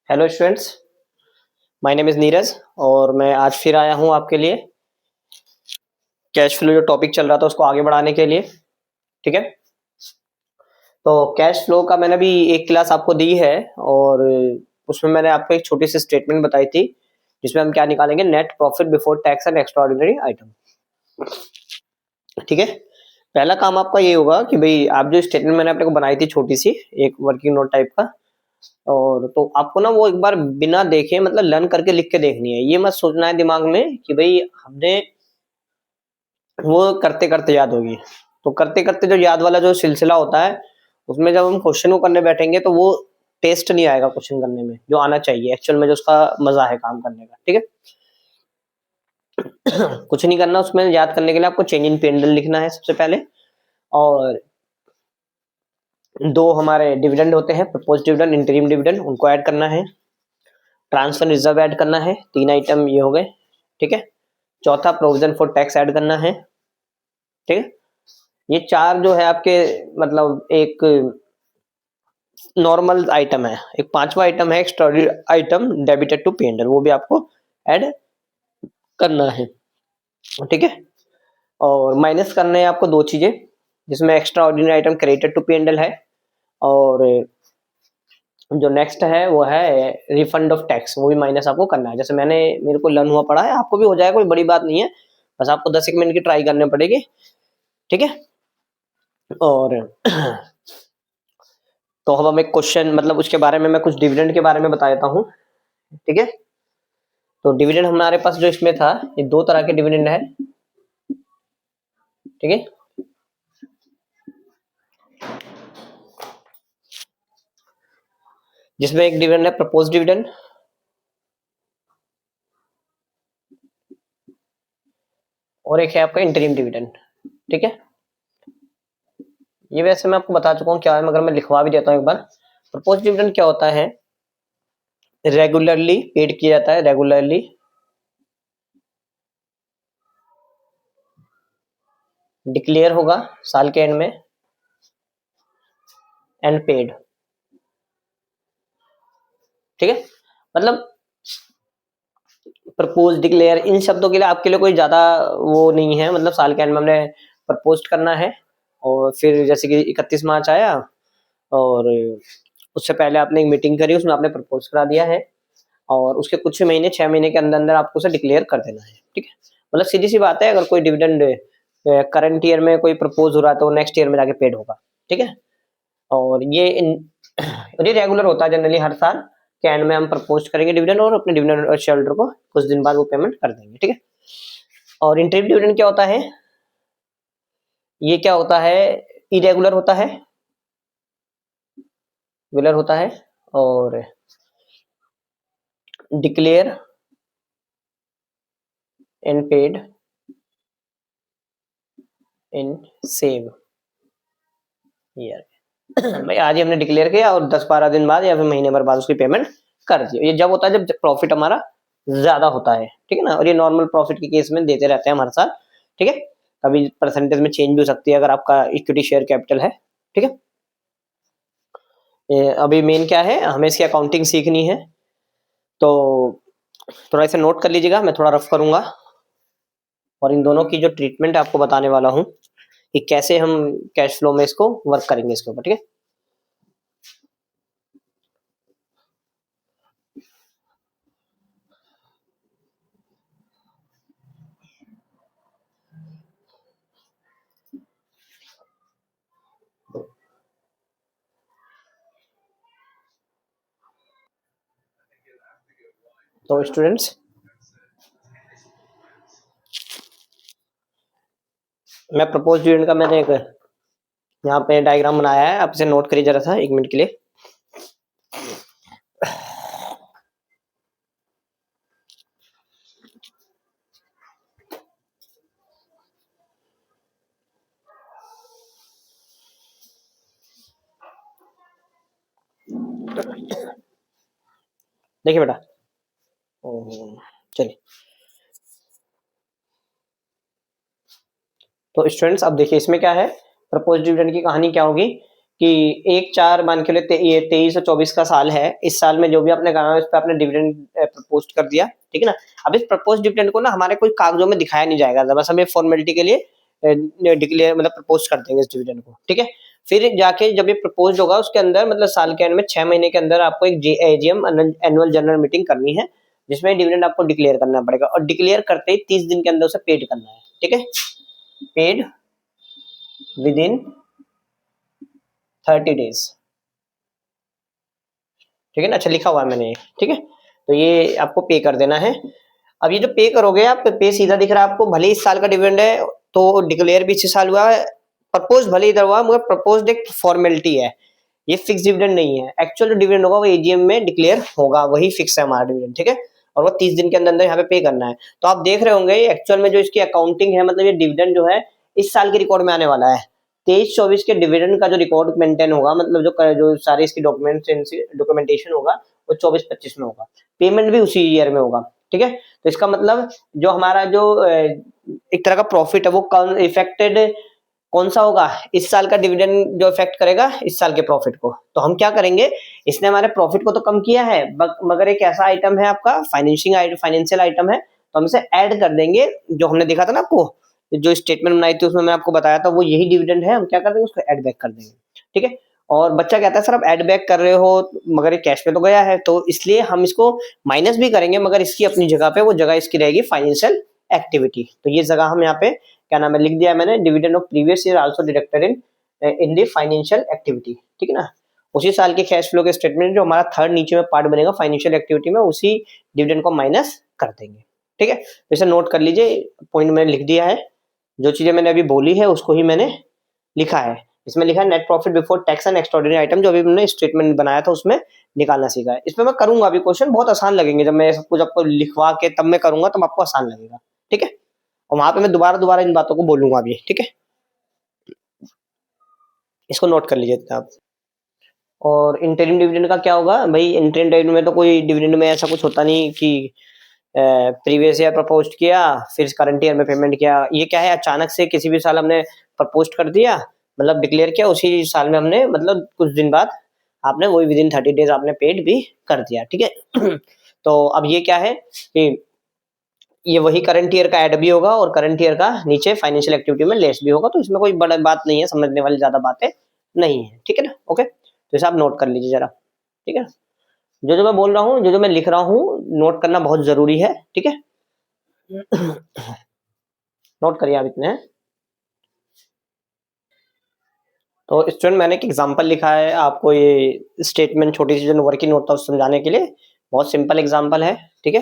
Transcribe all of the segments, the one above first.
Hello students, my name is Neeraj और मैं आज फिर आया हूँ आपके लिए कैश फ्लो जो टॉपिक चल रहा था उसको आगे बढ़ाने के लिए। ठीक है, तो कैश फ्लो का मैंने अभी एक क्लास आपको दी है और उसमें मैंने आपको एक छोटी सी स्टेटमेंट बताई थी जिसमें हम क्या निकालेंगे, net profit before tax and extraordinary item. ठीक है, पहला काम आपका ये होगा कि भाई आप जो स्टेटमेंट मैंने अपने को बनाई थी छोटी सी एक वर्किंग नोट टाइप का, और तो आपको ना वो एक बार बिना देखे मतलब लर्न करके लिख के देखनी है। ये मत सोचना है दिमाग में कि भाई हमने वो करते करते याद होगी। तो करते करते जो याद वाला जो सिलसिला होता है उसमें जब हम क्वेश्चन को करने बैठेंगे तो वो टेस्ट नहीं आएगा क्वेश्चन करने में, जो आना चाहिए एक्चुअल में, जो उसका मजा है काम करने का। ठीक है, कुछ नहीं करना उसमें, याद करने के लिए आपको चेंज इन P&L लिखना है सबसे पहले, और दो हमारे डिविडेंड होते हैं, प्रपोज डिविडेंड, इंटरिम डिविडेंड, उनको ऐड करना है। ट्रांसफर रिजर्व ऐड करना है, 3 आइटम ये हो गए। ठीक है, चौथा प्रोविजन फॉर टैक्स ऐड करना है। ठीक है, ये 4 जो है आपके मतलब एक नॉर्मल आइटम है। एक 5वां आइटम है extraordinary item debited to P&L, वो भी आपको ऐड करना है। ठीक है, और माइनस करने हैं आपको 2 चीजें, जिसमें extraordinary item credited to P&L है, और जो नेक्स्ट है वो है रिफंड ऑफ टैक्स, वो भी माइनस आपको करना है। जैसे मेरे को लर्न हुआ पड़ा है, आपको भी हो जाएगा, कोई बड़ी बात नहीं है, बस आपको 10 एक मिनट की ट्राई करनी पड़ेगी। ठीक है, और तो अब हम एक क्वेश्चन मतलब उसके बारे में मैं कुछ डिविडेंड के बारे में बता देता हूँ। ठीक है, तो डिविडेंड हमारे पास जो इसमें था, ये 2 तरह के डिविडेंड है। ठीक है, जिसमें एक डिविडेंड है प्रपोज डिविडेंड, और एक है आपका इंटरिम डिविडेंड। ठीक है, ये वैसे मैं आपको बता चुका हूँ क्या है, मगर मैं लिखवा भी देता हूँ एक बार। प्रपोज डिविडेंड क्या होता है, रेगुलरली पेड किया जाता है, रेगुलरली डिक्लेयर होगा साल के एंड में, एंड पेड। ठीक है, मतलब प्रपोज डिक्लेयर इन शब्दों के लिए आपके लिए कोई ज्यादा वो नहीं है। मतलब साल के एंड में हमने प्रपोज करना है, और फिर जैसे कि 31 मार्च आया और उससे पहले आपने एक मीटिंग करी, उसमें आपने प्रपोज करा दिया है, और उसके कुछ महीने 6 महीने के अंदर अंदर आपको उसे डिक्लेयर कर देना है। ठीक है, मतलब सीधी सी बात है, अगर कोई डिविडेंड करंट ईयर में कोई प्रपोज हो रहा है तो नेक्स्ट ईयर में जाके पेड होगा। ठीक है, और ये रेगुलर होता है, जनरली हर साल के एंड में हम प्रपोज करेंगे डिविडेंड, और अपने डिविडेंड शेयर होल्डर को कुछ दिन बाद वो पेमेंट कर देंगे। ठीक है, और इंटरिम डिविडेंड क्या होता है, ये क्या होता है, इरेगुलर होता है, रेगुलर होता है, और declare and paid in same year. भाई आज ही हमने डिक्लेयर किया और 10-12 दिन बाद या फिर महीने भर बाद उसकी पेमेंट कर दी। ये जब होता है जब प्रॉफिट हमारा ज्यादा होता है। ठीक है ना, और ये नॉर्मल प्रॉफिट के केस में देते रहते हैं हम हर साल। ठीक है, कभी परसेंटेज में चेंज भी हो सकती है अगर आपका इक्विटी शेयर कैपिटल है। ठीक है, अभी मेन क्या है, हमें इसकी अकाउंटिंग सीखनी है, तो थोड़ा इसे नोट कर लीजिएगा, मैं थोड़ा रफ करूंगा, और इन दोनों की जो ट्रीटमेंट आपको बताने वाला हूँ कि कैसे हम कैश फ्लो में इसको वर्क करेंगे इसके ऊपर। ठीक है, तो स्टूडेंट्स, मैं प्रपोज डिविडेंड का मैंने एक यहाँ पे डायग्राम बनाया है, आप इसे नोट करिए जरा सा 1 मिनट के लिए। देखिए बेटा, चलिए, तो स्टूडेंट्स अब देखिए इसमें क्या है, प्रपोज डिविडेंड की कहानी क्या होगी कि 1/4 मान के लिए ये 23 और 24 का साल है, इस साल में जो भी आपने कहा उस पर आपने डिविडेंड प्रपोज कर दिया, ठीक है ना। अब इस प्रपोज डिविडेंड को ना हमारे कोई कागजों में दिखाया नहीं जाएगा, बस हम फॉर्मेलिटी के लिए डिक्लेयर मतलब प्रपोज कर देंगे इस डिविडेंड को, ठीक है। फिर जाके जब ये प्रपोज होगा उसके अंदर मतलब साल के एंड में 6 महीने के अंदर आपको एक एजीएम एनुअल जनरल मीटिंग करनी है, जिसमें डिविडेंड आपको डिक्लेयर करना पड़ेगा, और डिक्लेयर करते ही 30 दिन के अंदर उसे पेड करना है, ठीक है। पेड विद इन 30 डेज, ठीक है ना। अच्छा लिखा हुआ है मैंने, ठीक है। तो ये आपको पे कर देना है। अब ये जो पे करोगे आप, पे सीधा दिख रहा है आपको, भले इस साल का डिविडेंड है तो डिक्लेयर भी इसी साल हुआ है, प्रपोज भले इधर हुआ मगर प्रपोज एक फॉर्मेलिटी है, ये फिक्स डिविडेंड नहीं है। एक्चुअल जो डिविडेंड होगा वो एजीएम में डिक्लेयर होगा, वही फिक्स है हमारा डिविडेंड, ठीक है। और वो 30 दिन के अंदर अंदर यहाँ पे करना है। तो आप देख रहे होंगे एक्चुअल में जो इसकी अकाउंटिंग है, मतलब ये डिविडेंड जो है इस साल के रिकॉर्ड में आने वाला है। 23-24 के डिविडेंड का जो रिकॉर्ड मेंटेन होगा, मतलब जो सारे इसकी डॉक्यूमेंटेशन होगा वो 24-25 में होगा, पेमेंट भी उसी ईयर में होगा, ठीक है। तो इसका मतलब जो हमारा जो एक तरह का प्रॉफिट है वो इफेक्टेड कौन सा होगा, इस साल का डिविडेंड जो इफेक्ट करेगा इस साल के प्रॉफिट को। तो हम क्या करेंगे, इसने हमारे प्रॉफिट को तो कम किया है मगर एक ऐसा आइटम है आपका फाइनेंशियल आइटम है, तो हम इसे ऐड कर देंगे। जो हमने देखा था ना आपको, जो स्टेटमेंट बनाई थी उसमें मैं आपको बताया था वो यही डिविडेंड है, हम क्या कर देंगे उसको ऐड बैक कर देंगे, ठीक है। और बच्चा कहता है सर आप ऐड बैक कर रहे हो मगर ये कैश में तो गया है, तो इसलिए हम इसको माइनस भी करेंगे मगर इसकी अपनी जगह पे वो जगह इसकी रहेगी फाइनेंशियल एक्टिविटी। तो ये जगह हम यहाँ पे क्या नाम है लिख दिया मैंने, dividend of previous year also deducted in the financial activity, ठीक है ना। उसी साल के कैश फ्लो के स्टेटमेंट जो हमारा थर्ड नीचे में पार्ट बनेगा फाइनेंशियल एक्टिविटी में, उसी डिविडेंड को माइनस कर देंगे, ठीक है। तो इसे नोट कर लीजिए, पॉइंट मैंने लिख दिया है, जो चीजें मैंने अभी बोली है उसको ही मैंने लिखा है। इसमें लिखा है net profit before tax and extraordinary item, जो अभी मैंने स्टेटमेंट बनाया था उसमें निकालना सीखा है। इसमें मैं करूंगा अभी क्वेश्चन बहुत आसान लगेंगे, जब मैं सब कुछ आपको लिखवा के तब मैं करूंगा तब आपको आसान लगेगा, ठीक है। और वहां पे मैं दोबारा दोबारा इन बातों को बोलूंगा अभी, ठीक है। इसको नोट कर लीजिए आप। और इंटरिम डिविडेंड का क्या होगा भाई, इंटरिम डिविडेंड में तो कोई डिविडेंड में ऐसा कुछ होता नहीं कि प्रीवियस ईयर प्रपोज किया फिर करंट ईयर में पेमेंट किया। ये क्या है, अचानक से किसी भी साल हमने प्रपोज कर दिया, मतलब डिक्लेयर किया, उसी साल में हमने मतलब कुछ दिन बाद आपने वही विद इन 30 डेज आपने पेड भी कर दिया, ठीक है। तो अब ये क्या है कि ये वही करंट ईयर का ऐड भी होगा और करंट ईयर का नीचे फाइनेंशियल एक्टिविटी में लेस भी होगा, तो इसमें कोई बड़ा बात नहीं है, समझने वाली ज्यादा बातें नहीं है, ठीक है ना। ओके, तो इसे आप नोट कर लीजिए जरा, ठीक है। जो जो मैं बोल रहा हूँ, जो जो मैं लिख रहा हूँ, नोट करना बहुत जरूरी है, ठीक है। नोट करिए आप इतने। तो स्टूडेंट मैंने एक एग्जांपल लिखा है आपको, ये स्टेटमेंट छोटी सी जो वर्किंग नोट था उसे समझाने के लिए, बहुत सिंपल एग्जांपल है, ठीक है।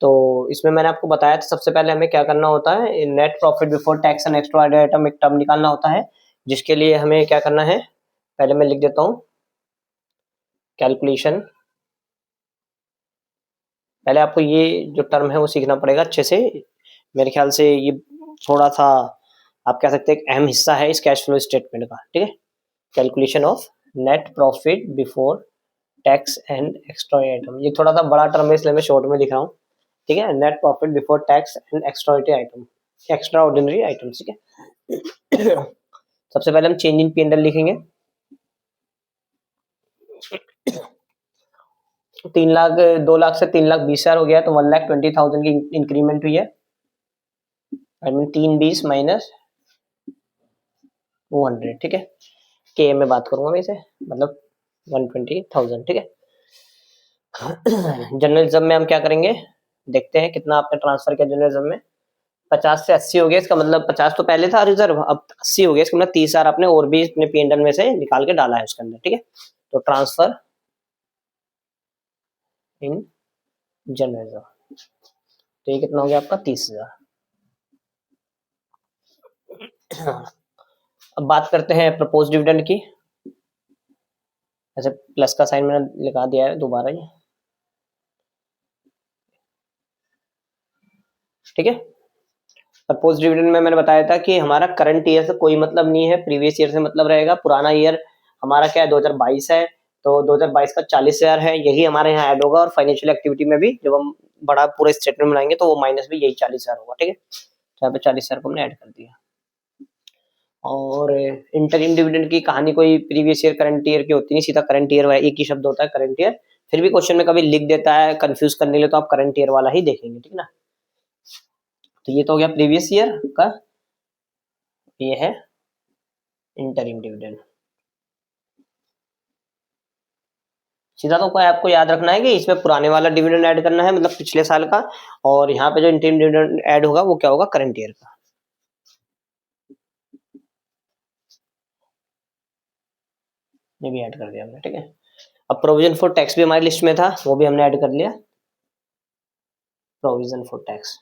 तो इसमें मैंने आपको बताया था सबसे पहले हमें क्या करना होता है, net profit before tax and extra item एक टर्म निकालना होता है, जिसके लिए हमें क्या करना है, पहले मैं लिख देता हूँ कैलकुलेशन। पहले आपको ये जो टर्म है वो सीखना पड़ेगा अच्छे से, मेरे ख्याल से ये थोड़ा सा आप कह सकते हैं एक अहम हिस्सा है इस कैश फ्लो स्टेटमेंट का, ठीक है। Calculation of net profit before tax and extra item, ये थोड़ा सा बड़ा टर्म है इसलिए मैं शॉर्ट में लिख रहा हूँ, ठीक है। Net profit before tax and extra ordinary item, ठीक है। सबसे पहले हम चेंज इन P&L लिखेंगे। 2 लाख से 3,20,000 हो गया, तो 1,20,000 की इंक्रीमेंट हुई है। आई मीन 3/20 माइनस 200, ठीक है। के में बात करूंगा मैं इसे, मतलब 120,000, ठीक है। जर्नलिज्म में हम क्या करेंगे, देखते हैं कितना आपने ट्रांसफर किया जर्नलिज्म में। 50 से 80 हो गया, इसका मतलब 50 तो पहले था रिजर्व, अब 80 हो गया, इसका मतलब 30,000 आपने और भी अपने P&L में से निकाल के डाला है उसके अंदर, ठीक है। तो ट्रांसफर इन जर्नलिज्म, तो ये कितना हो गया आपका 30,000। अब बात करते हैं प्रपोज डिविडेंड की। ऐसे प्लस का साइन मैंने लगा दिया है दोबारा ही, ठीक है। प्रपोज डिविडेंड में मैंने बताया था कि हमारा करंट ईयर से कोई मतलब नहीं है, प्रीवियस ईयर से मतलब रहेगा। पुराना ईयर हमारा क्या है 2022 है, तो 2022 का 40,000 है, यही हमारे यहाँ ऐड होगा। और फाइनेंशियल एक्टिविटी में भी जब हम बड़ा पूरा स्टेटमेंट बनाएंगे तो वो माइनस भी यही 40,000 होगा, ठीक है। तो यहाँ पे 40,000 को हमने ऐड कर दिया। और इंटरिम डिविडेंड की कहानी कोई प्रीवियस ईयर करंट ईयर की होती नहीं, सीधा करंट ईयर एक ही शब्द होता है करंट ईयर। फिर भी क्वेश्चन में कभी लिख देता है कंफ्यूज करने के लिए, तो आप करंट ईयर वाला ही देखेंगे, ठीक है ना। तो ये तो हो गया प्रीवियस ईयर का, ये है इंटरिम डिविडेंड। सीधा तो कोई आपको याद रखना है कि इसमें पुराने वाला डिविडेंड ऐड करना है, मतलब पिछले साल का, और यहाँ पे जो इंटरिम डिविडेंड ऐड होगा वो क्या होगा, करंट ईयर का। ये भी ऐड कर दिया हमने, ठीक है। अब प्रोविजन फॉर टैक्स भी हमारी लिस्ट में था, वो भी हमने ऐड कर लिया, प्रोविजन फॉर टैक्स।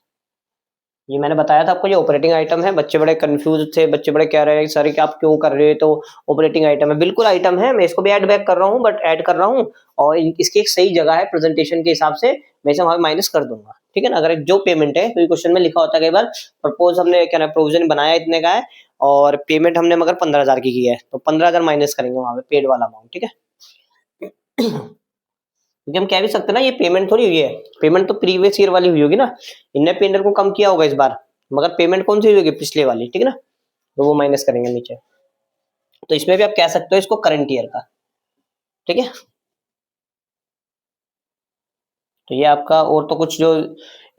ये मैंने बताया था आपको, ये ऑपरेटिंग आइटम है। बच्चे बड़े कंफ्यूज थे, बच्चे बड़े कह रहे हैं सर कि आप क्यों कर रहे हो, तो ऑपरेटिंग आइटम है, बिल्कुल आइटम है। मैं इसको भी ऐड बैक कर रहा हूँ, बट ऐड कर रहा हूँ और इसकी एक सही जगह है प्रेजेंटेशन के हिसाब से, मैं इसे वहां माइनस कर दूंगा, ठीक है ना। अगर जो पेमेंट है, तो क्वेश्चन में लिखा होता है कई बार, प्रपोज हमने क्या ना प्रोविजन बनाया इतने का है और पेमेंट हमने मगर 15,000 की है, तो 15,000 माइनस करेंगे वहां पे पेड वाला अमाउंट, ठीक है। क्योंकि हम कह भी सकते हैं ना, ये पेमेंट थोड़ी हुई है, पेमेंट तो प्रीवियस ईयर वाली हुई होगी ना, इनने पेमेंट को कम किया होगा इस बार, मगर पेमेंट कौन सी हुई होगी, पिछले वाली, ठीक है ना, तो वो माइनस करेंगे नीचे। तो इसमें भी आप कह सकते हो इसको करंट ईयर का, ठीक है। तो ये आपका, और तो कुछ जो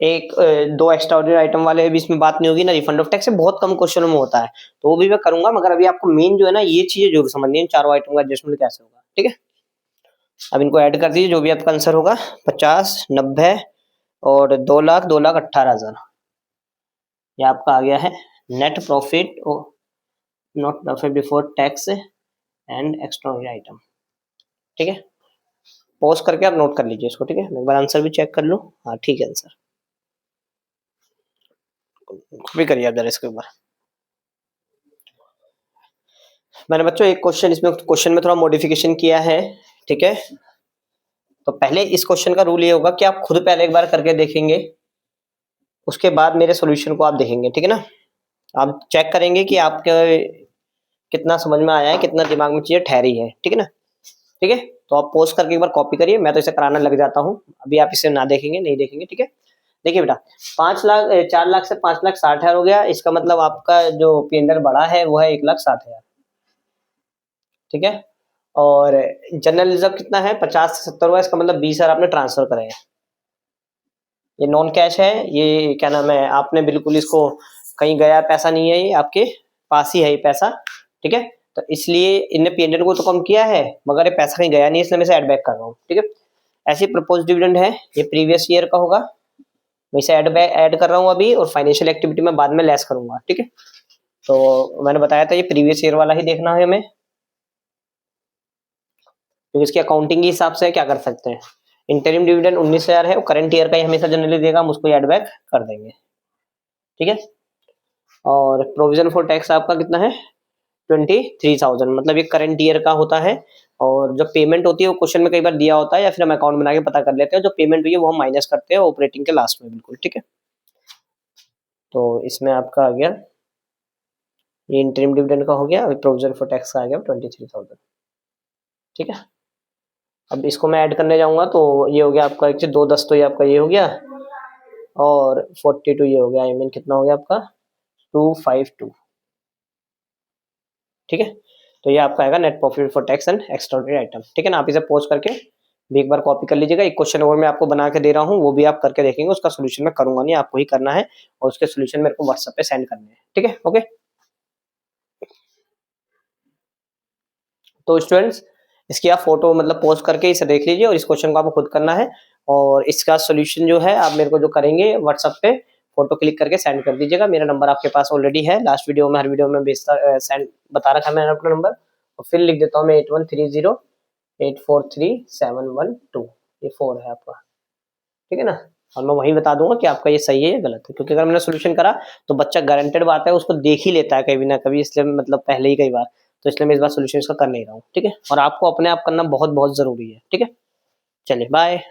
एक दो एक्स्ट्राऑर्डिनरी आइटम वाले भी इसमें बात नहीं होगी ना, रिफंड ऑफ टैक्स से बहुत कम क्वेश्चनों में होता है, तो वो भी मैं करूंगा, मगर अभी आपको मेन जो है ना, ये चीजें जरूर समझनी है, चारों आइटम का एडजस्टमेंट कैसे होगा, ठीक है। अब इनको ऐड कर दीजिए, जो भी आपका आंसर होगा, 50, 90 और 2,18,000, ये आपका आ गया है net profit, not profit before tax and extraordinary item, ठीक है। पॉज करके आप नोट कर लीजिए इसको, ठीक है। मैं एक बार आंसर भी चेक कर लूं, हाँ ठीक है आंसर, भी करिए आप जरा इसके ऊपर। मैंने बच्चों एक क्वेश्चन इसमें, क्वेश्चन में थोड़ा मॉडिफिकेशन किया है, ठीक है। तो पहले इस क्वेश्चन का रूल ये होगा कि आप खुद पहले एक बार करके देखेंगे, उसके बाद मेरे सॉल्यूशन को आप देखेंगे, ठीक है ना। आप चेक करेंगे कि आपके कितना समझ में आया है, कितना दिमाग में चीजें ठहरी है, ठीक है ना, ठीक है। तो आप पोस्ट करके एक बार कॉपी करिए, मैं तो इसे कराना लग जाता हूँ, अभी आप इसे ना देखेंगे, नहीं देखेंगे, ठीक है। देखिए बेटा, 4 लाख से 5,60,000 हो गया, इसका मतलब आपका जो पी&एल बढ़ा है वो है 1,60,000, ठीक है। और जनरल रिजर्व कितना है, 50 से 70 हुआ, इसका मतलब 20,000 आपने ट्रांसफर करे हैं। ये नॉन कैश है, ये क्या नाम है, आपने बिल्कुल इसको कहीं गया पैसा नहीं है, ये आपके पास ही है ये पैसा, ठीक है। तो इसलिए इनने पी&एल को तो कम किया है, मगर ये पैसा कहीं गया नहीं, इसलिए मैं इसे ऐड बैक कर रहा हूँ, ठीक है। ऐसे प्रपोज डिविडेंड है, ये प्रीवियस ईयर का होगा, मैं इसे ऐड कर रहा हूँ अभी, और फाइनेंशियल एक्टिविटी में बाद में लेस करूंगा, ठीक है। तो मैंने बताया था ये प्रीवियस ईयर वाला ही देखना है हमें, तो इसकी अकाउंटिंग के हिसाब से क्या कर सकते हैं, इंटरिम डिविडेंड 19,000 है, वो करंट ईयर का ही हमेशा जनरली देगा, हम उसको ऐड बैक कर देंगे, ठीक है। और प्रोविजन फॉर टैक्स आपका कितना है, 23,000, मतलब ये करंट ईयर का होता है। और जो पेमेंट होती है वो क्वेश्चन में कई बार दिया होता है, या फिर हम अकाउंट बना के पता कर लेते हैं, जो पेमेंट हुई है वो हम माइनस करते हैं ऑपरेटिंग के लास्ट में, बिल्कुल, ठीक है। तो इसमें आपका आ गया ये इंटरिम डिविडेंड का हो गया, अभी प्रोविजन फॉर टैक्स का आ गया 23,000, ठीक है। अब इसको मैं ऐड करने जाऊंगा तो ये हो गया आपका, एक 2 10 तो ये आपका ये हो गया, और 42 ये हो गया, आई मीन कितना हो गया आपका 252, ठीक है। तो ये आपका आएगा net profit for tax and extraordinary item, ठीक है ना। आप इसे पॉज करके भी एक बार कॉपी कर लीजिएगा, एक क्वेश्चन और मैं आपको बना के दे रहा हूँ, वो भी आप करके देखेंगे, उसका सोल्यूशन मैं करूंगा नहीं, आपको ही करना है, और उसके सोल्यूशन मेरे को व्हाट्सएप पे सेंड करने हैं, ठीक है, ओके। तो स्टूडेंट्स, इसकी आप फोटो मतलब पोस्ट करके इसे देख लीजिए, और इस क्वेश्चन को आपको खुद करना है, और इसका सोल्यूशन जो है आप मेरे को जो करेंगे व्हाट्सएप पे फोटो क्लिक करके सेंड कर दीजिएगा। मेरा नंबर आपके पास ऑलरेडी है, लास्ट वीडियो में हर वीडियो में भेजता सेंड बता रखा है मैंने अपना नंबर, और फिर लिख देता हूँ मैं 8130843712, ये 4 है आपका, ठीक है ना। और मैं वही बता दूंगा कि आपका ये सही है या गलत है, क्योंकि अगर मैंने सोल्यूशन करा तो बच्चा गारंटेड बात है उसको देख ही लेता है कभी ना कभी, इसलिए मतलब पहले ही कई बार, तो इसलिए मैं इस बार सोल्यूशन इसका कर नहीं रहा हूँ, ठीक है। और आपको अपने आप करना बहुत बहुत जरूरी है, ठीक है। चलिए बाय।